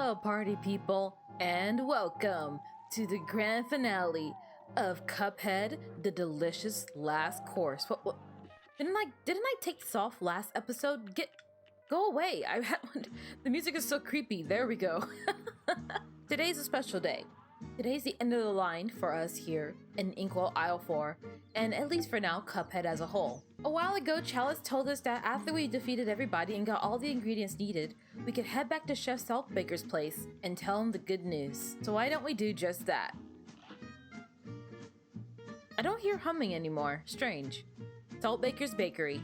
Hello, party people, and welcome to the grand finale of Cuphead, the delicious last course. What? Didn't I take this off last episode? Go away! The music is so creepy. There we go. Today's a special day. Today's the end of the line for us here in Inkwell Isle 4, and at least for now, Cuphead as a whole. A while ago, Chalice told us that after we defeated everybody and got all the ingredients needed, we could head back to Chef Saltbaker's place and tell him the good news. So why don't we do just that? I don't hear humming anymore. Strange. Saltbaker's Bakery.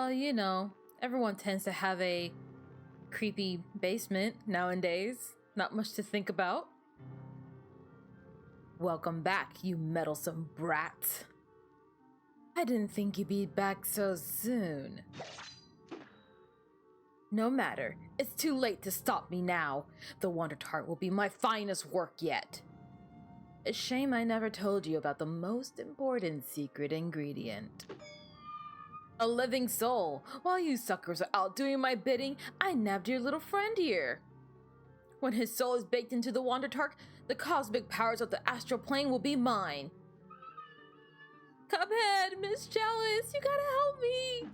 You know, everyone tends to have a creepy basement nowadays. Not much to think about. Welcome back, you meddlesome brat. I didn't think you'd be back so soon. No matter, it's too late to stop me now. The Wonder Tart will be my finest work yet. A shame I never told you about the most important secret ingredient. A living soul. While you suckers are out doing my bidding, I nabbed your little friend here. When his soul is baked into the Wonder Tart, the cosmic powers of the astral plane will be mine. Cuphead, Ms.Chalice, you gotta help me!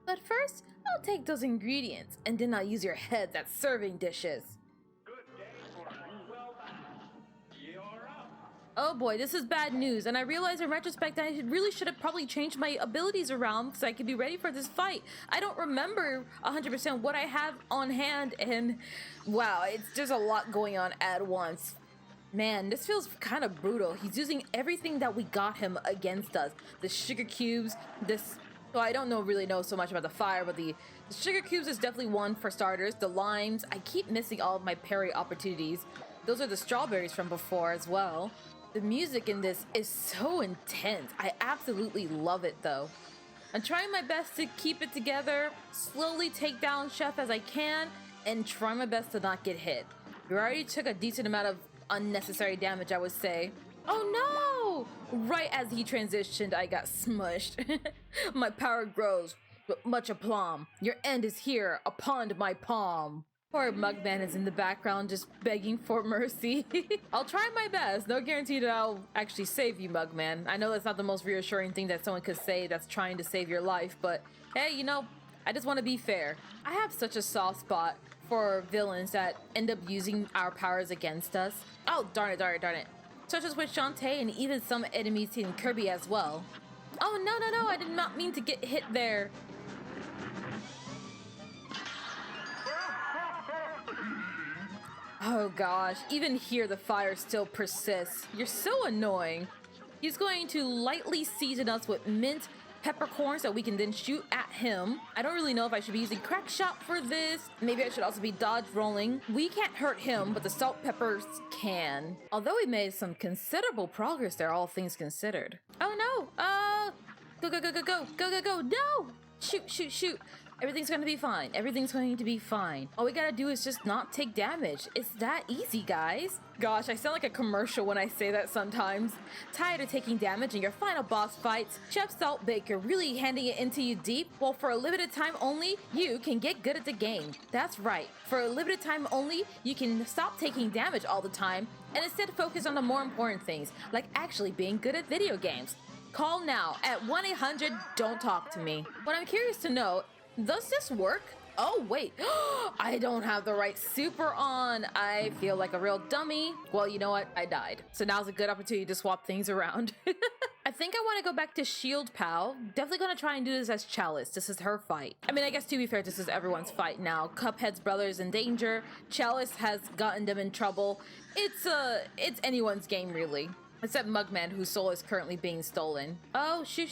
But first, I'll take those ingredients, and then I'll use your heads as serving dishes. Good day for you. Well done. You're up. Oh boy, this is bad news, and I realize in retrospect I really should have probably changed my abilities around so I could be ready for this fight. I don't remember 100% what I have on hand, and wow, there's a lot going on at once. Man, this feels kind of brutal. He's using everything that we got him against us. The sugar cubes, well, I don't really know so much about the fire, but the sugar cubes is definitely one for starters. The limes, I keep missing all of my parry opportunities. Those are the strawberries from before as well. The music in this is so intense. I absolutely love it though. I'm trying my best to keep it together, slowly take down Chef as I can, and try my best to not get hit. You already took a decent amount of unnecessary damage, I would say. Oh no! Right as he transitioned, I got smushed. My power grows with much aplomb. Your end is here, upon my palm. Poor Mugman is in the background just begging for mercy. I'll try my best. No guarantee that I'll actually save you, Mugman. I know that's not the most reassuring thing that someone could say that's trying to save your life, but hey, you know, I just want to be fair. I have such a soft spot for villains that end up using our powers against us. Oh, darn it. Such as with Shantae and even some enemies in Kirby as well. Oh, no, I did not mean to get hit there. Oh gosh, even here the fire still persists. You're so annoying. He's going to lightly season us with mint peppercorns that we can then shoot at him. I don't really know if I should be using crack shot for this. Maybe I should also be dodge rolling. We can't hurt him, but the salt peppers can. Although we made some considerable progress there, all things considered. Oh no, go, no! Shoot. Everything's going to be fine. Everything's going to be fine. All we gotta do is just not take damage. It's that easy, guys. Gosh, I sound like a commercial when I say that sometimes. Tired of taking damage in your final boss fights? Chef Saltbaker really handing it into you deep? Well, for a limited time only, you can get good at the game. That's right. For a limited time only, you can stop taking damage all the time and instead focus on the more important things, like actually being good at video games. Call now at 1-800-DON'T-TALK-TO-ME. What I'm curious to know, does this work? Oh, wait. I don't have the right super on. I feel like a real dummy. Well, you know what? I died. So now's a good opportunity to swap things around. I think I want to go back to Shield Pal. Definitely going to try and do this as Chalice. This is her fight. I mean, I guess to be fair, this is everyone's fight now. Cuphead's brother is in danger. Chalice has gotten them in trouble. It's anyone's game, really. Except Mugman, whose soul is currently being stolen. Oh, shoot.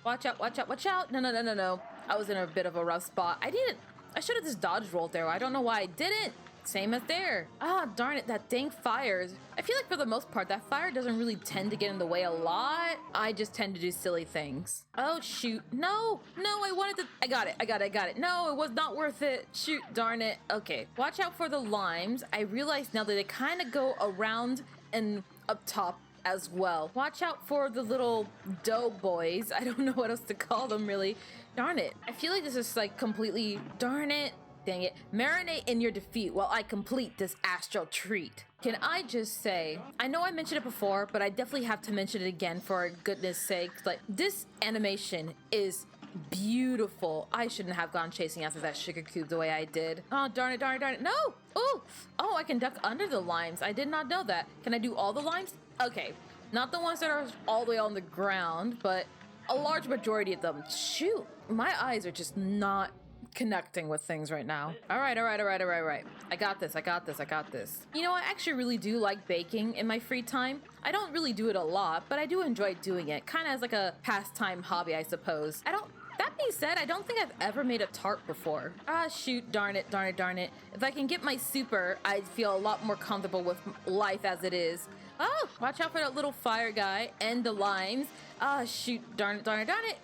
Watch out. No. I was in a bit of a rough spot. I should have just dodge rolled there. I don't know why I didn't. Same as there. Ah, darn it, that dang fire. I feel like for the most part, that fire doesn't really tend to get in the way a lot. I just tend to do silly things. Oh, shoot. No, I wanted to... I got it. No, it was not worth it. Shoot, darn it. Okay, watch out for the limes. I realize now that they kind of go around and up top as well. Watch out for the little dough boys. I don't know what else to call them, really. Darn it. I feel like this is like completely... Darn it. Dang it. Marinate in your defeat while I complete this astral treat. Can I just say, I know I mentioned it before, but I definitely have to mention it again for goodness sake. Like, this animation is beautiful. I shouldn't have gone chasing after that sugar cube the way I did. Oh, darn it. No! Oh, I can duck under the limes. I did not know that. Can I do all the limes? Okay, not the ones that are all the way on the ground, but a large majority of them. Shoot, my eyes are just not connecting with things right now. All right. I got this. You know, I actually really do like baking in my free time. I don't really do it a lot, but I do enjoy doing it, kind of as like a pastime hobby, I suppose. That being said, I don't think I've ever made a tart before. Ah, shoot, darn it. If I can get my super, I'd feel a lot more comfortable with life as it is. Oh, watch out for that little fire guy and the limes. Ah, shoot, darn it.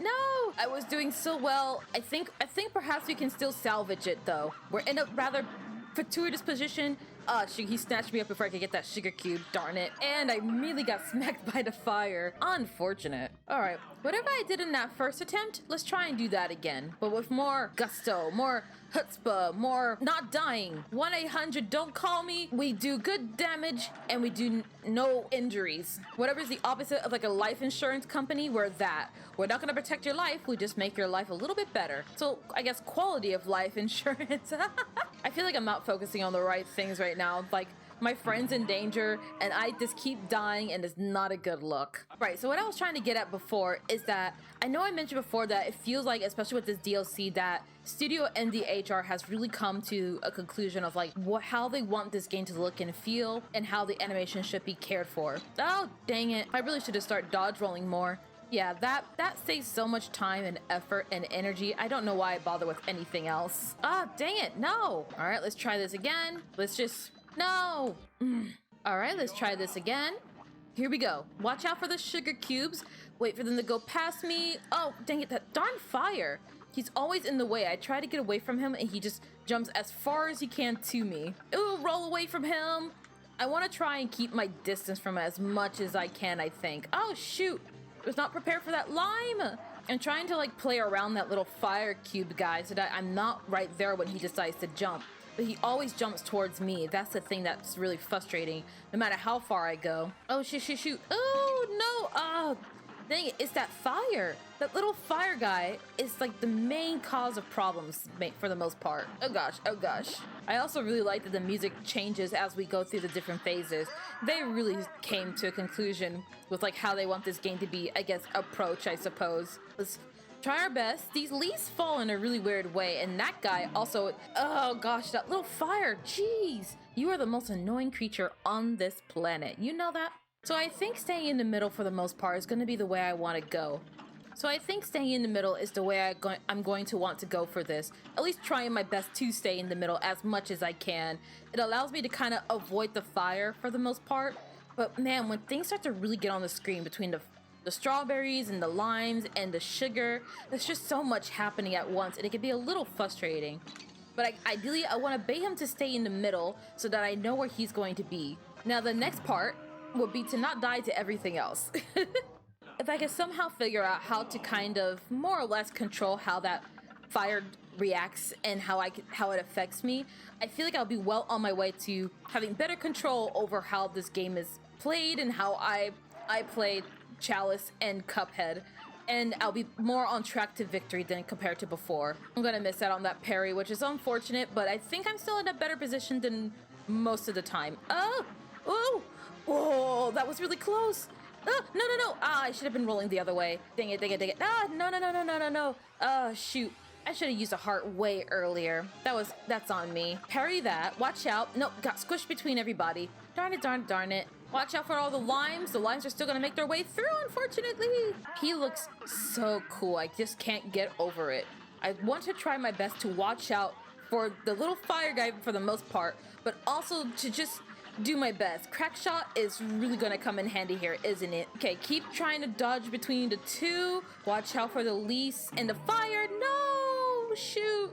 No, I was doing so well. I think perhaps we can still salvage it though. We're in a rather fortuitous position. Shoot, he snatched me up before I could get that sugar cube, darn it. And I immediately got smacked by the fire. Unfortunate. All right, whatever I did in that first attempt, let's try and do that again. But with more gusto, more chutzpah, more not dying. 1-800 don't call me. We do good damage and we do no injuries. Whatever's the opposite of like a life insurance company, we're that. We're not gonna protect your life, we just make your life a little bit better. So I guess quality of life insurance. I feel like I'm not focusing on the right things right now. Like, my friend's in danger and I just keep dying and it's not a good look. Right, so what I was trying to get at before is that I know I mentioned before that it feels like, especially with this DLC, that Studio MDHR has really come to a conclusion of like how they want this game to look and feel and how the animation should be cared for. Oh, dang it. I really should have started dodge rolling more. Yeah, that saves so much time and effort and energy. I don't know why I bother with anything else. Ah, dang it, no. All right, let's try this again. No. All right, let's try this again. Here we go. Watch out for the sugar cubes. Wait for them to go past me. Oh, dang it, that darn fire. He's always in the way. I try to get away from him and he just jumps as far as he can to me. Ooh, roll away from him. I want to try and keep my distance from him as much as I can, I think. Oh, shoot. I was not prepared for that lime. I'm trying to like play around that little fire cube guy so that I'm not right there when he decides to jump. But he always jumps towards me. That's the thing that's really frustrating, no matter how far I go. Oh, shoot. Oh, no. Oh, dang it. It's that fire. That little fire guy is like the main cause of problems for the most part. Oh, gosh. I also really like that the music changes as we go through the different phases. They really came to a conclusion with like how they want this game to be, I guess, approach, I suppose. Let's try our best. These leaves fall in a really weird way, and that guy also... Oh gosh, that little fire. Jeez. You are the most annoying creature on this planet. You know that? So I think staying in the middle for the most part is going to be the way I want to go. So I think staying in the middle is the way I'm going to want to go for this. At least trying my best to stay in the middle as much as I can. It allows me to kind of avoid the fire for the most part. But man, when things start to really get on the screen between the strawberries and the limes and the sugar, there's just so much happening at once and it can be a little frustrating. But ideally, I want to bait him to stay in the middle so that I know where he's going to be. Now, the next part would be to not die to everything else. If I could somehow figure out how to kind of more or less control how that fire reacts and how it affects me, I feel like I'll be well on my way to having better control over how this game is played and how I play Chalice and Cuphead, and I'll be more on track to victory than compared to before. I'm gonna miss out on that parry, which is unfortunate, but I think I'm still in a better position than most of the time. Oh, that was really close. No. Ah, I should have been rolling the other way. Dang it. Ah, no. Oh, shoot. I should have used a heart way earlier. That's on me. Parry that. Watch out. Nope, got squished between everybody. Darn it. Watch out for all the limes. The limes are still gonna make their way through, unfortunately. He looks so cool. I just can't get over it. I want to try my best to watch out for the little fire guy for the most part, but also to just do my best. Crack shot is really gonna come in handy here, isn't it? Okay, keep trying to dodge between the two. Watch out for the lease and the fire. No, shoot.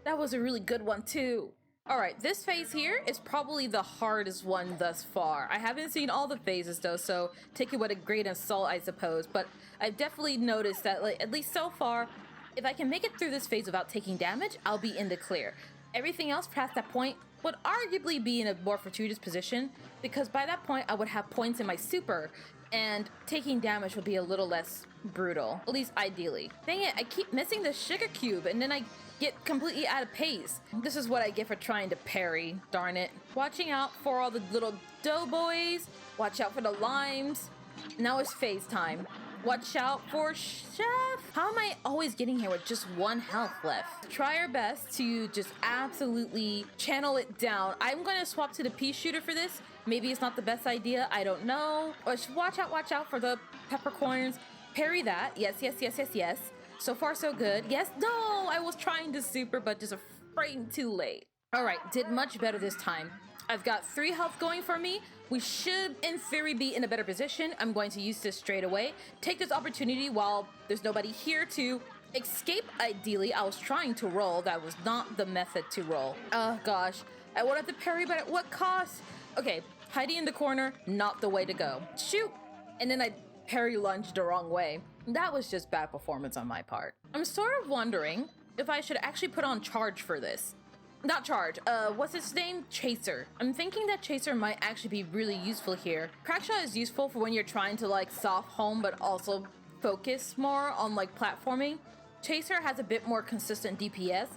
That was a really good one too. All right, this phase here is probably the hardest one thus far. I haven't seen all the phases though, so take it with a grain of salt, I suppose. But I've definitely noticed that, like, at least so far, if I can make it through this phase without taking damage, I'll be in the clear. Everything else past that point would arguably be in a more fortuitous position, because by that point I would have points in my super, and taking damage would be a little less brutal, at least ideally. Dang it, I keep missing the sugar cube, and then I get completely out of pace. This is what I get for trying to parry, darn it. Watching out for all the little doughboys. Watch out for the limes. Now it's phase time. Watch out for Chef. How am I always getting here with just 1 health left? Try our best to just absolutely channel it down. I'm going to swap to the pea shooter for this. Maybe it's not the best idea. I don't know. But watch out for the peppercorns. Parry that. Yes, yes, yes, yes, yes. So far, so good. Yes, no, I was trying to super, but just a frame too late. All right, did much better this time. I've got 3 health going for me. We should, in theory, be in a better position. I'm going to use this straight away. Take this opportunity while there's nobody here to escape, ideally. I was trying to roll. That was not the method to roll. Oh, gosh. I would have to parry, but at what cost? Okay, hiding in the corner, not the way to go. Shoot! And then I parry lunged the wrong way. That was just bad performance on my part. I'm sort of wondering if I should actually put on charge for this. Not charge, what's his name? Chaser. I'm thinking that Chaser might actually be really useful here. Crackshot is useful for when you're trying to like soft home but also focus more on like platforming. Chaser has a bit more consistent DPS,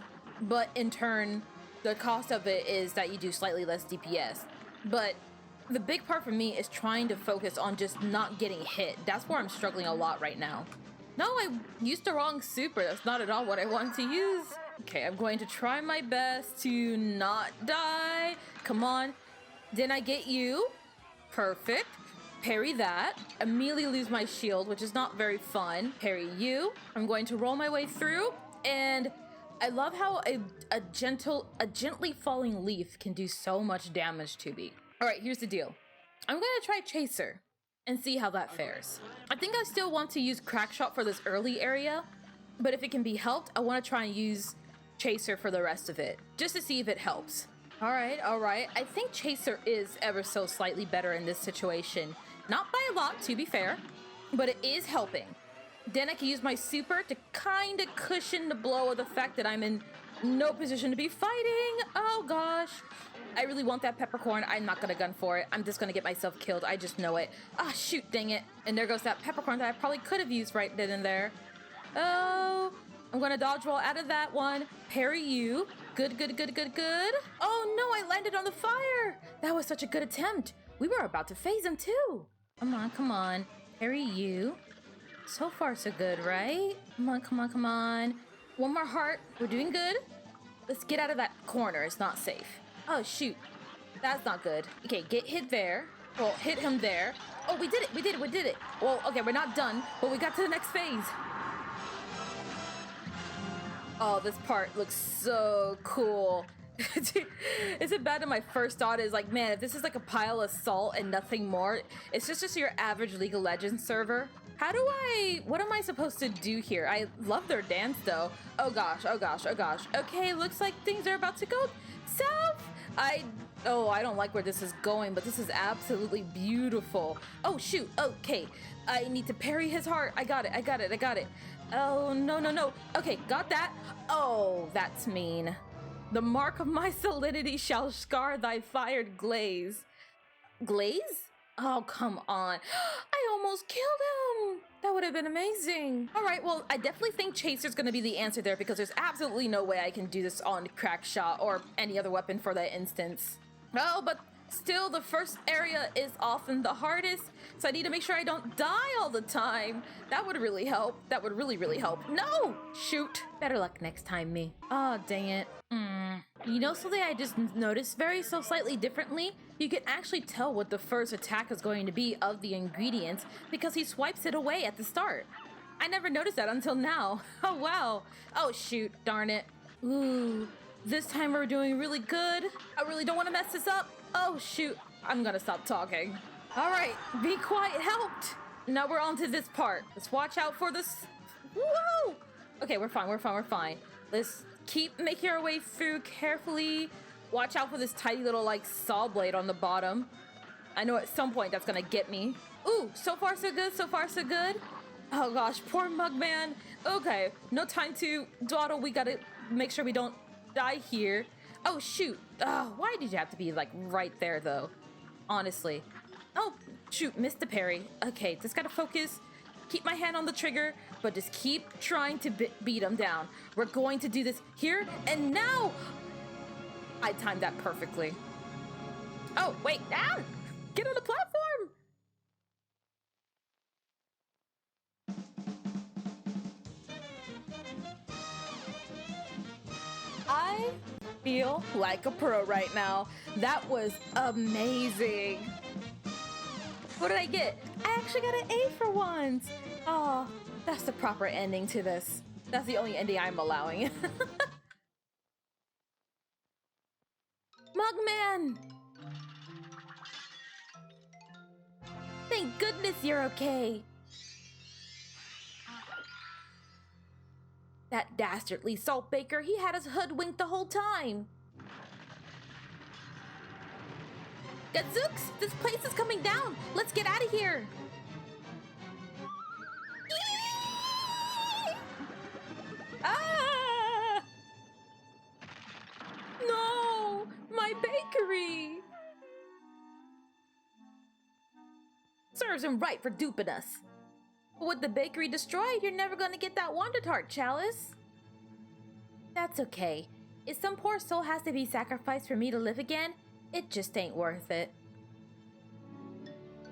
but in turn, the cost of it is that you do slightly less DPS. But the big part for me is trying to focus on just not getting hit. That's where I'm struggling a lot right now. No, I used the wrong super. That's not at all what I wanted to use. Okay, I'm going to try my best to not die. Come on. Then I get you. Perfect. Parry that. Immediately lose my shield, which is not very fun. Parry you. I'm going to roll my way through. And I love how a gently falling leaf can do so much damage to me. All right, here's the deal. I'm going to try Chaser and see how that fares. I think I still want to use Crackshot for this early area, but if it can be helped, I want to try and use Chaser for the rest of it, just to see if it helps. All right. I think Chaser is ever so slightly better in this situation. Not by a lot, to be fair, but it is helping. Then I can use my super to kind of cushion the blow of the fact that I'm in no position to be fighting. Oh gosh. I really want that peppercorn. I'm not gonna gun for it. I'm just gonna get myself killed. I just know it. Ah, shoot, dang it. And there goes that peppercorn that I probably could have used right then and there. Oh, I'm gonna dodge roll out of that one. Parry you. Good. Oh no, I landed on the fire. That was such a good attempt. We were about to phase him too. Come on. Parry you. So far, so good, right? Come on. One more heart. We're doing good. Let's get out of that corner. It's not safe. Oh, shoot. That's not good. Okay, get hit there. Well, hit him there. Oh, we did it. Well, okay, we're not done, but we got to the next phase. Oh, this part looks so cool. Is it bad that my first thought is like, man, if this is like a pile of salt and nothing more, it's just your average League of Legends server? What am I supposed to do here? I love their dance though. Oh gosh. Okay, looks like things are about to go south. I don't like where this is going, but this is absolutely beautiful. Oh shoot, okay. I need to parry his heart. I got it. Oh, no. Okay, got that. Oh, that's mean. The mark of my solidity shall scar thy fired glaze. Glaze? Oh, come on. I almost killed him. That would have been amazing. All right, well, I definitely think Chaser's gonna be the answer there because there's absolutely no way I can do this on Crackshot or any other weapon for that instance. Oh, but still, the first area is often the hardest, so I need to make sure I don't die all the time. That would really help. That would really help. No! Shoot. Better luck next time, me. Oh, dang it. You know something I just noticed so slightly differently? You can actually tell what the first attack is going to be of the ingredients because he swipes it away at the start. I never noticed that until now. Oh, wow. Oh, shoot. Darn it. Ooh. This time we're doing really good. I really don't want to mess this up. Oh, shoot. I'm gonna stop talking. All right, be quiet helped. Now we're on to this part. Let's watch out for this. Whoa! Okay, we're fine. Let's keep making our way through carefully. Watch out for this tiny little, like, saw blade on the bottom. I know at some point that's gonna get me. Ooh, so far so good. Oh gosh, poor Mugman. Okay, no time to dawdle. We gotta make sure we don't die here. Oh shoot. Oh, why did you have to be like right there though? Honestly. Oh shoot, missed the parry. Okay, just gotta focus. Keep my hand on the trigger, but just keep trying to beat him down. We're going to do this here and now. I timed that perfectly. Oh, wait, get on the platform. I feel like a pro right now. That was amazing. What did I get? I actually got an A for once. Oh, that's the proper ending to this. That's the only ending I'm allowing. Mugman! Thank goodness you're okay. That dastardly saltbaker, he had us hoodwinked the whole time. Gadzooks, this place is coming down. Let's get out of here. Ah! No, my bakery. Serves him right for duping us. With the bakery destroyed, you're never gonna get that Wonder Tart, Chalice. That's okay. If some poor soul has to be sacrificed for me to live again, it just ain't worth it.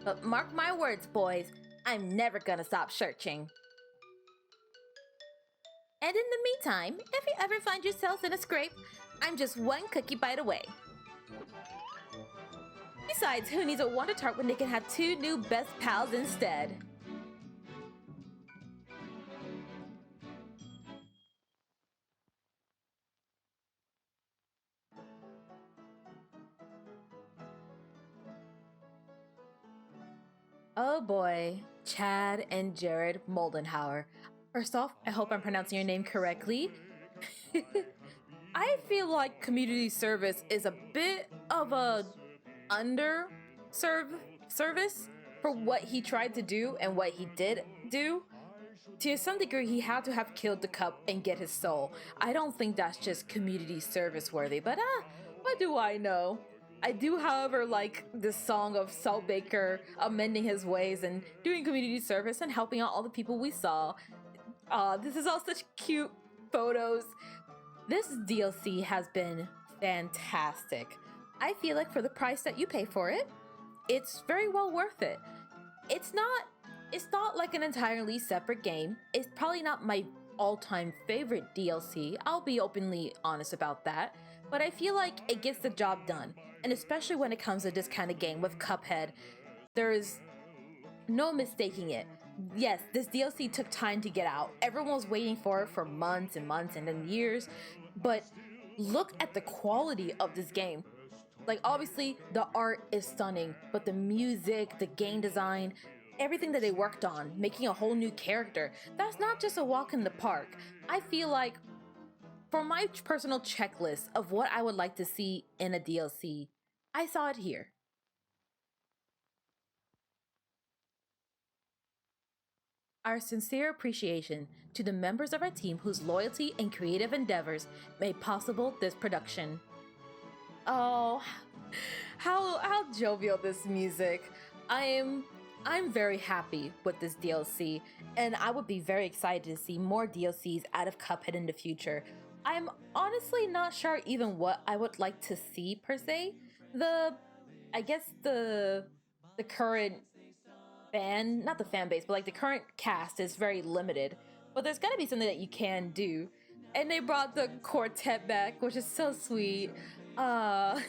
But mark my words, boys, I'm never gonna stop searching. And in the meantime, if you ever find yourself in a scrape, I'm just one cookie bite away. Besides, who needs a Wonder Tart when they can have two new best pals instead? Oh boy, Chad and Jared Moldenhauer. First off, I hope I'm pronouncing your name correctly. I feel like community service is a bit of a service for what he tried to do and what he did do. To some degree, he had to have killed the cup and get his soul. I don't think that's just community service worthy, but what do I know? I do, however, like this song of Salt Baker amending his ways and doing community service and helping out all the people we saw. This is all such cute photos. This DLC has been fantastic. I feel like for the price that you pay for it, it's very well worth it. It's not like an entirely separate game. It's probably not my all-time favorite DLC. I'll be openly honest about that. But I feel like it gets the job done. And especially when it comes to this kind of game with Cuphead, there's no mistaking it. Yes, this DLC took time to get out. Everyone was waiting for it for months and months and then years. But look at the quality of this game. Like, obviously, the art is stunning, but the music, the game design, everything that they worked on, making a whole new character, that's not just a walk in the park. I feel like, for my personal checklist of what I would like to see in a DLC, I saw it here. Our sincere appreciation to the members of our team whose loyalty and creative endeavors made possible this production. Oh, how jovial this music. I'm very happy with this DLC, and I would be very excited to see more DLCs out of Cuphead in the future. I'm honestly not sure even what I would like to see per se. I guess the current not the fan base, but like the current cast is very limited. But there's gotta be something that you can do. And they brought the quartet back, which is so sweet. I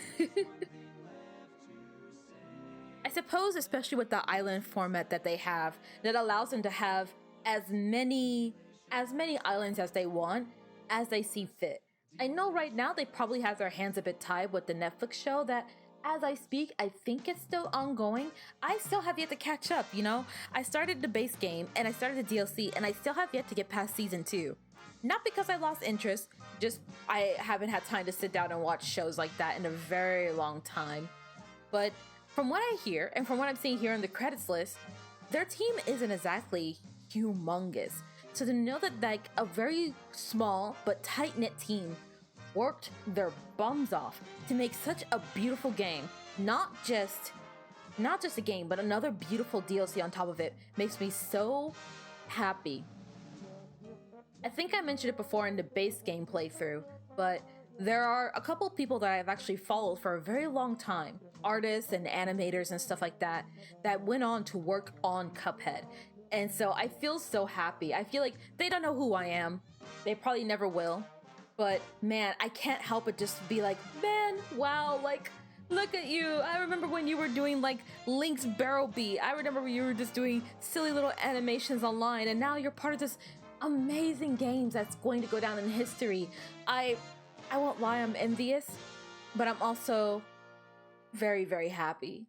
suppose, especially with the island format that they have, that allows them to have as many islands as they want, as they see fit. I know right now they probably have their hands a bit tied with the Netflix show that, as I speak, I think it's still ongoing. I still have yet to catch up, you know? I started the base game and I started the DLC and I still have yet to get past season 2. Not because I lost interest, just I haven't had time to sit down and watch shows like that in a very long time. But from what I hear and from what I'm seeing here in the credits list, their team isn't exactly humongous. So to know that like a very small but tight-knit team worked their bums off to make such a beautiful game, not just a game, but another beautiful DLC on top of it, makes me so happy. I think I mentioned it before in the base game playthrough, but there are a couple people that I've actually followed for a very long time, artists and animators and stuff like that, that went on to work on Cuphead. And so I feel so happy. I feel like they don't know who I am. They probably never will. But man, I can't help but just be like, man, wow, like, look at you. I remember when you were doing like Link's Barrel Beat. I remember when you were just doing silly little animations online, and now you're part of this amazing games that's going to go down in history. I won't lie, I'm envious, but I'm also very, very happy.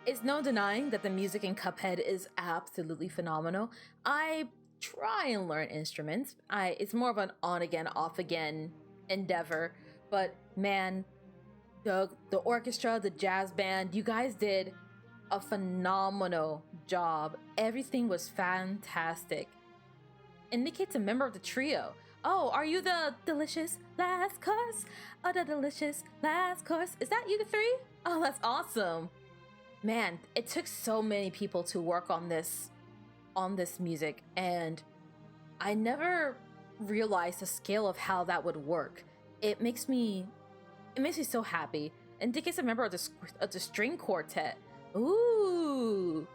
It's no denying that the music in Cuphead is absolutely phenomenal. I try and learn instruments. It's more of an on again, off again endeavor, but man, the orchestra, the jazz band, you guys did a phenomenal job. Everything was fantastic. Indicates a member of the trio. Oh, are you the delicious last course? Oh, the delicious last course. Is that you three? Oh, that's awesome. Man, it took so many people to work on this music, and I never realized the scale of how that would work. It makes me so happy. Indicates a member of the string quartet. Ooh.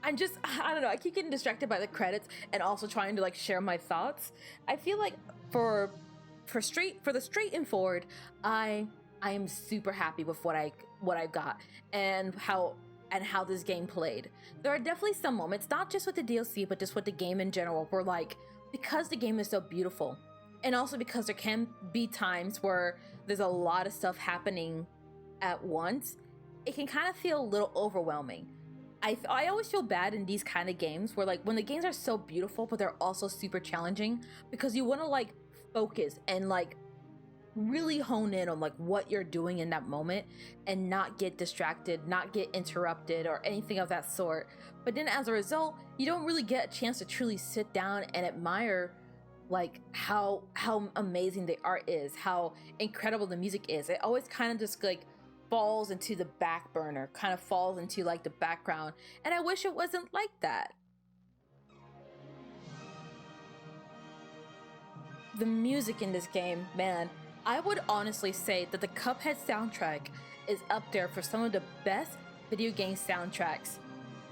I don't know, I keep getting distracted by the credits and also trying to like share my thoughts. I feel like for the straight and forward, I am super happy with what I've got and how this game played. There are definitely some moments, not just with the DLC, but just with the game in general, where like, because the game is so beautiful, and also because there can be times where there's a lot of stuff happening at once, it can kind of feel a little overwhelming. I always feel bad in these kind of games where like when the games are so beautiful but they're also super challenging, because you want to like focus and like really hone in on like what you're doing in that moment and not get distracted, not get interrupted or anything of that sort. But then as a result, you don't really get a chance to truly sit down and admire like how amazing the art is, how incredible the music is. It always kind of just like falls into the back burner, kind of falls into like the background, and I wish it wasn't like that. The music in this game, man, I would honestly say that the Cuphead soundtrack is up there for some of the best video game soundtracks,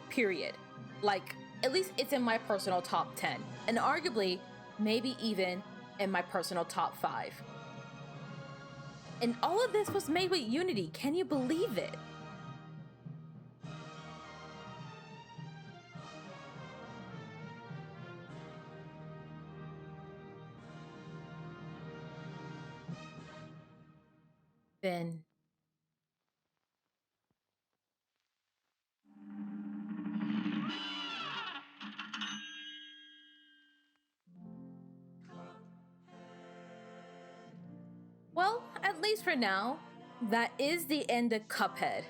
period. Like, at least it's in my personal top 10, and arguably, maybe even in my personal top 5. And all of this was made with Unity. Can you believe it? Then well, at least for now, that is the end of Cuphead.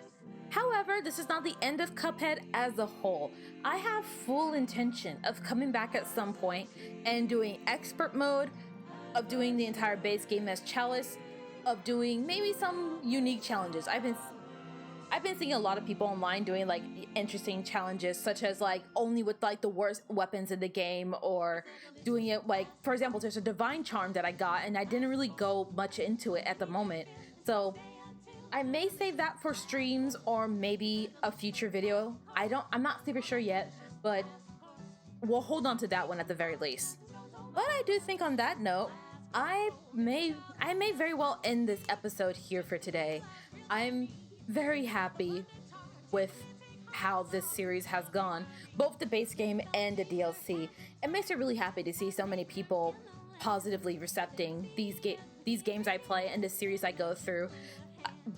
However, this is not the end of Cuphead as a whole. I have full intention of coming back at some point and doing expert mode, of doing the entire base game as Chalice, of doing maybe some unique challenges. I've been seeing a lot of people online doing like interesting challenges, such as like only with like the worst weapons in the game, or doing it like, for example, there's a divine charm that I got and I didn't really go much into it at the moment. So I may save that for streams or maybe a future video. I'm not super sure yet, but we'll hold on to that one at the very least. But I do think on that note, I may very well end this episode here for today. I'm very happy with how this series has gone, both the base game and the DLC. It makes me really happy to see so many people positively recepting these games I play and the series I go through.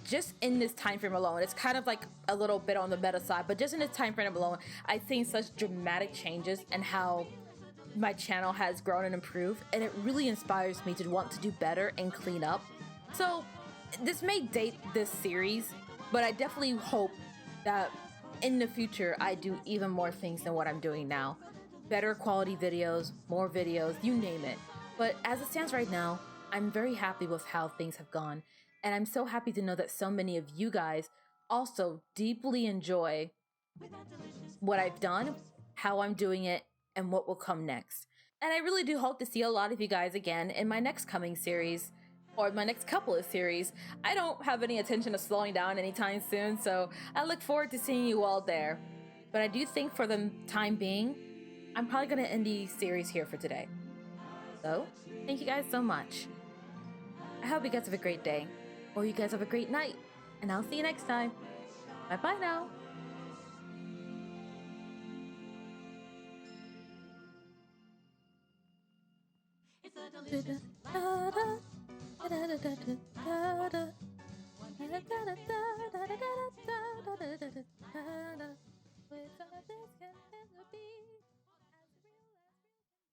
Just in this time frame alone, it's kind of like a little bit on the meta side, but just in this time frame alone, I've seen such dramatic changes and how my channel has grown and improved, and it really inspires me to want to do better and clean up. So this may date this series, but I definitely hope that in the future I do even more things than what I'm doing now. Better quality videos, more videos, you name it. But as it stands right now, I'm very happy with how things have gone. And I'm so happy to know that so many of you guys also deeply enjoy what I've done, how I'm doing it, and what will come next. And I really do hope to see a lot of you guys again in my next coming series, or my next couple of series. I don't have any intention of slowing down anytime soon, so I look forward to seeing you all there. But I do think for the time being, I'm probably gonna end the series here for today. So, thank you guys so much. I hope you guys have a great day, or you guys have a great night, and I'll see you next time. Bye-bye now.